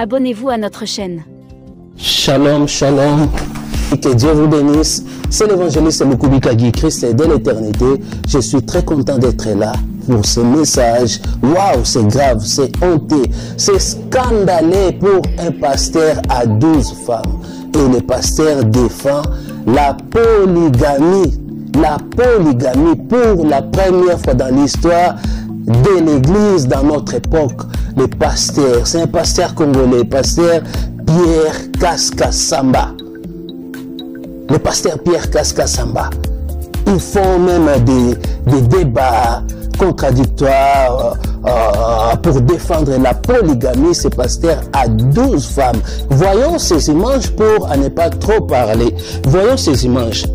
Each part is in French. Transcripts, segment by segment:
abonnez-vous à notre chaîne. Shalom, shalom. Que Dieu vous bénisse. C'est l'évangéliste Mukubika Guy. Christ est de l'éternité. Je suis très content d'être là pour ce message. Waouh, c'est grave, c'est honteux, c'est scandaleux pour un pasteur à 12 femmes. Et le pasteur défend la polygamie. La polygamie pour la première fois dans l'histoire de l'église dans notre époque. Le pasteur, c'est un pasteur congolais, pasteur Pierre Kaskasamba. Le pasteur Pierre Kaskasamba. Ils font même des débats contradictoires pour défendre la polygamie. Ce pasteur a 12 femmes. Voyons ces images pour ne pas trop parler. Voyons ces images.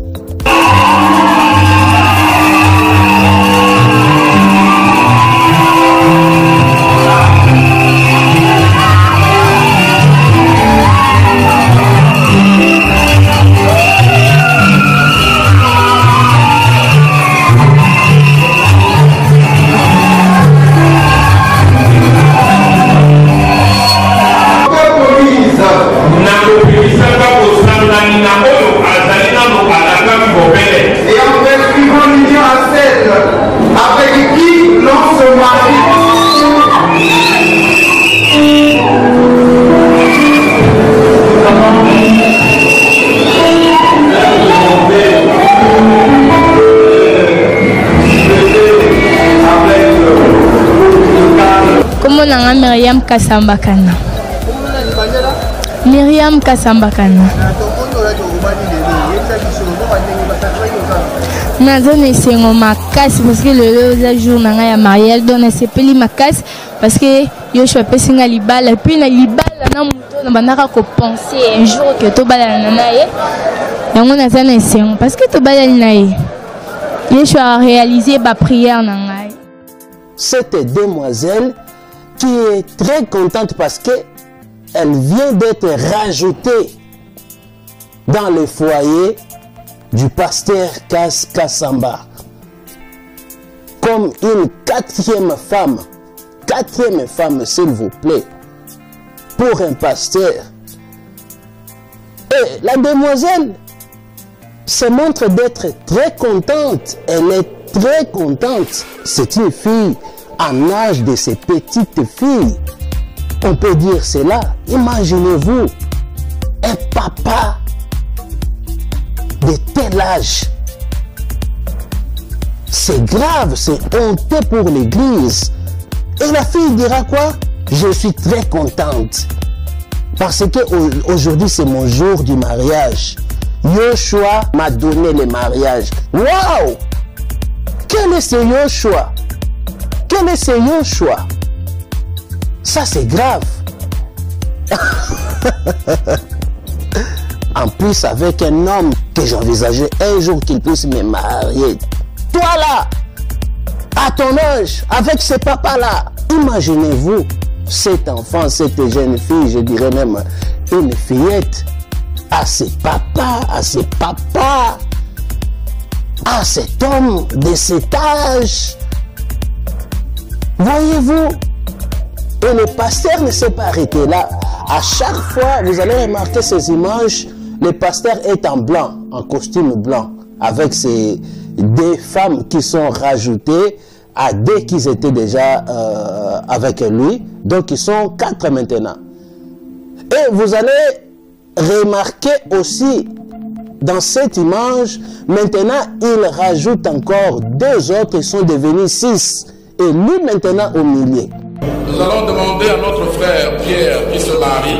Myriam Kasambakana. Myriam Kasambakana. Nazone sengo makasi parce que le jour nanga ya mariage donne sepeli makasi parce que yo chope singa libala puis na libala na muto na banaka ko penser un jour que to bala na naye yango nazone sengo parce que to bala na ye yo a réaliser ba prière nanga. Cette demoiselle qui est très contente parce que elle vient d'être rajoutée dans le foyer du pasteur Kaskasamba comme une quatrième femme, s'il vous plaît, pour un pasteur. Et la demoiselle se montre d'être très contente. Elle est très contente. C'est une fille en âge de ces petites filles. On peut dire cela. Imaginez-vous un papa de tel âge. C'est grave, c'est honteux pour l'église. Et la fille dira quoi? Je suis très contente. Parce que aujourd'hui c'est mon jour du mariage. Yoshua m'a donné le mariage. Waouh! Quel est ce Yoshua? Quel est ce Yoshua? Ça c'est grave. En plus avec un homme que j'envisageais un jour qu'il puisse me marier. Toi là, à ton âge, avec ce papa là, imaginez-vous cet enfant, cette jeune fille, je dirais même une fillette, à ses papas, à cet homme de cet âge. Voyez-vous? Et le pasteur ne s'est pas arrêté là. À chaque fois, vous allez remarquer ces images, le pasteur est en blanc, en costume blanc, avec ces deux femmes qui sont rajoutées à deux qui étaient déjà avec lui. Donc, ils sont 4 maintenant. Et vous allez remarquer aussi dans cette image, maintenant, il rajoute encore 2 autres, ils sont devenus 6. Et lui maintenant au milieu. Nous allons demander à notre frère Pierre qui se marie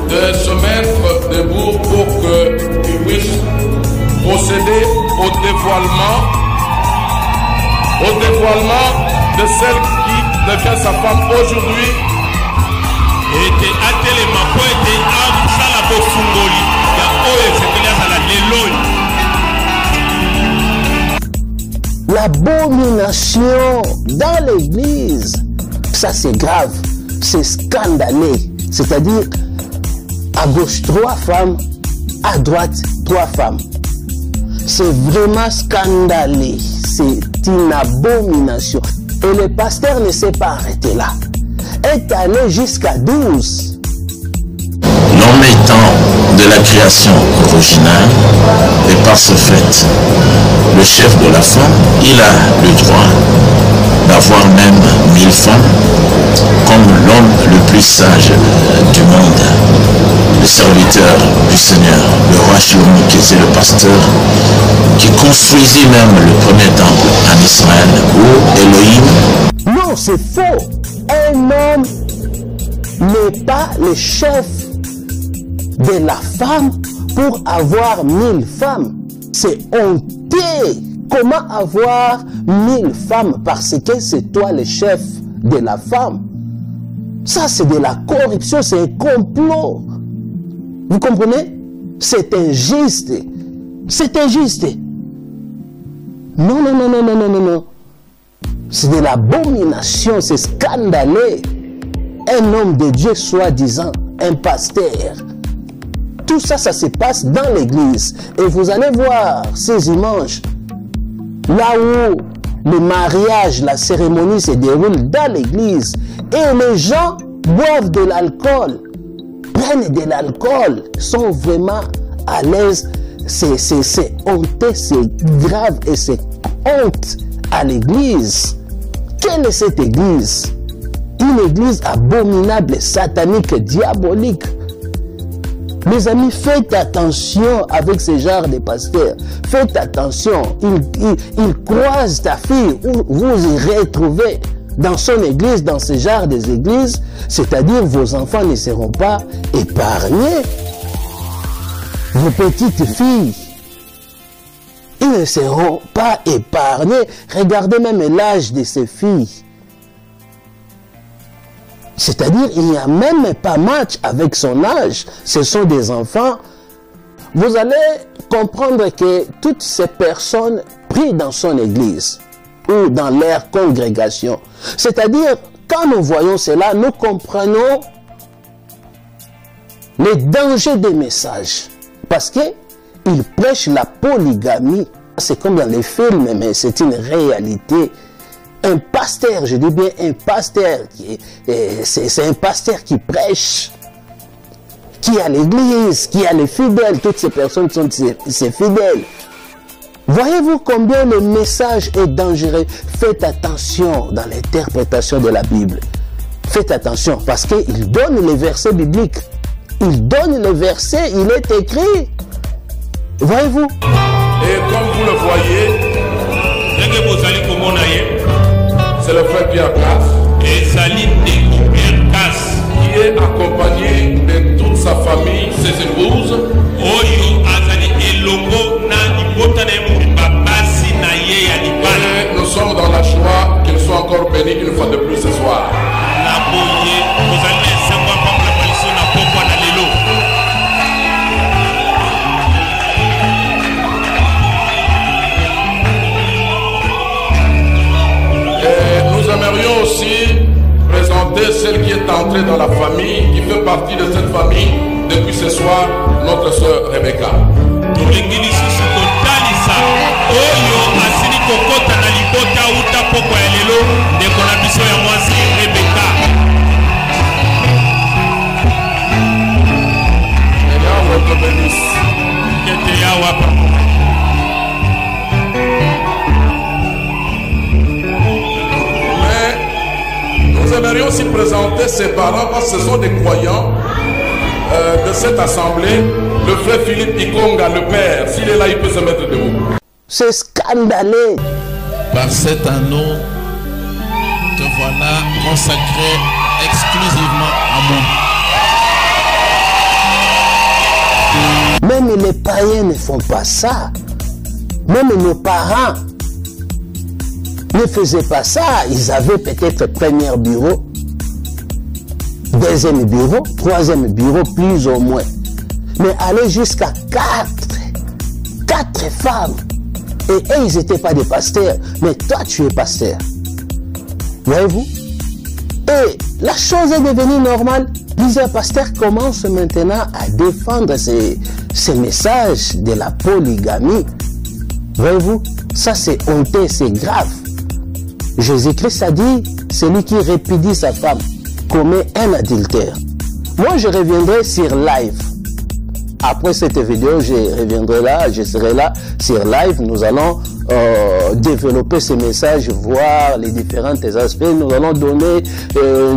de se mettre debout pour qu'il puisse procéder au dévoilement de celle qui devient sa femme aujourd'hui. L'abomination dans l'église, ça c'est grave, c'est scandaleux. C'est-à-dire, à gauche 3 femmes, à droite 3 femmes. C'est vraiment scandaleux, c'est une abomination. Et le pasteur ne s'est pas arrêté là. Est allé jusqu'à 12. L'homme étant de la création originale, et par ce fait, le chef de la femme, il a le droit d'avoir même 1000 femmes, comme l'homme le plus sage du monde, le serviteur du Seigneur, le roi Shlomo, qui était le pasteur, qui construisit même le premier temple en Israël, où Elohim... Non, c'est faux. Un homme n'est pas le chef de la femme pour avoir 1000 femmes. C'est honteux. Comment avoir 1000 femmes parce que c'est toi le chef de la femme? Ça, c'est de la corruption, c'est un complot. Vous comprenez? C'est injuste. C'est injuste. Non, non, non, non, non, non, non, non. C'est de l'abomination, c'est scandaleux. Un homme de Dieu, soi-disant, un pasteur. Tout ça, ça se passe dans l'église. Et vous allez voir ces images. Là où le mariage, la cérémonie se déroule dans l'église. Et les gens boivent de l'alcool, prennent de l'alcool, sont vraiment à l'aise. C'est honteux, c'est grave et c'est honte à l'église. Quelle est cette église? Une église abominable, satanique, diabolique. Mes amis, faites attention avec ce genre de pasteurs. Faites attention. Il croise ta fille. Vous y retrouvez dans son église, dans ce genre d'église. C'est-à-dire vos enfants ne seront pas épargnés. Vos petites filles, ils ne seront pas épargnés. Regardez même l'âge de ces filles. C'est-à-dire, il n'y a même pas match avec son âge. Ce sont des enfants. Vous allez comprendre que toutes ces personnes prient dans son église ou dans leur congrégation. C'est-à-dire, quand nous voyons cela, nous comprenons les dangers des messages. Parce qu'ils prêchent la polygamie. C'est comme dans les films, mais c'est une réalité. Un pasteur, je dis bien un pasteur, c'est un pasteur qui prêche, qui a l'église, qui a les fidèles, toutes ces personnes sont ses fidèles. Voyez-vous combien le message est dangereux? Faites attention dans l'interprétation de la Bible. Faites attention parce qu'il donne les versets bibliques. Il donne les versets, il est écrit. Voyez-vous? Et comme vous le voyez, c'est le frère Pierre Casse qui est accompagné de toute sa famille, ses épouses. Et nous sommes dans la joie qu'ils soient encore bénis une fois de plus ce soir. Nous aimerions aussi présenter celle qui est entrée dans la famille, qui fait partie de cette famille depuis ce soir, notre sœur Rebecca. Nous aimerions aussi présenter ses parents parce que ce sont des croyants de cette assemblée. Le frère Philippe Ikonga, le père, s'il est là, il peut se mettre debout. C'est scandaleux. Par cet anneau, te voilà consacré exclusivement à moi. Même les païens ne font pas ça. Même nos parents ne faisaient pas ça. Ils avaient peut-être premier bureau, deuxième bureau, troisième bureau, plus ou moins. Mais aller jusqu'à 4 femmes. Et eux, ils n'étaient pas des pasteurs. Mais toi, tu es pasteur. Voyez-vous? Et la chose est devenue normale. Plusieurs pasteurs commencent maintenant à défendre ces messages de la polygamie. Voyez-vous? Ça, c'est honteux, c'est grave. Jésus-Christ a dit, celui qui répudie sa femme commet un adultère. Moi, je reviendrai sur live. Après cette vidéo, je reviendrai là, je serai là sur live. Nous allons développer ces messages, voir les différents aspects. Nous allons donner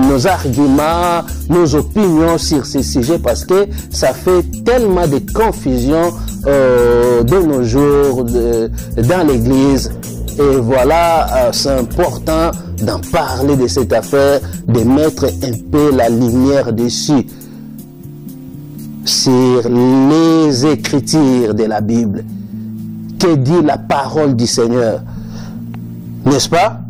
nos arguments, nos opinions sur ces sujets parce que ça fait tellement de confusion de nos jours dans l'église. Et voilà, c'est important d'en parler de cette affaire, de mettre un peu la lumière dessus, sur les écritures de la Bible. Que dit la parole du Seigneur? N'est-ce pas?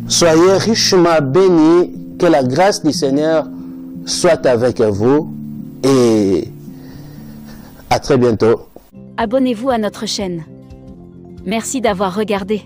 Soyez richement bénis, que la grâce du Seigneur soit avec vous et à très bientôt. Abonnez-vous à notre chaîne. Merci d'avoir regardé.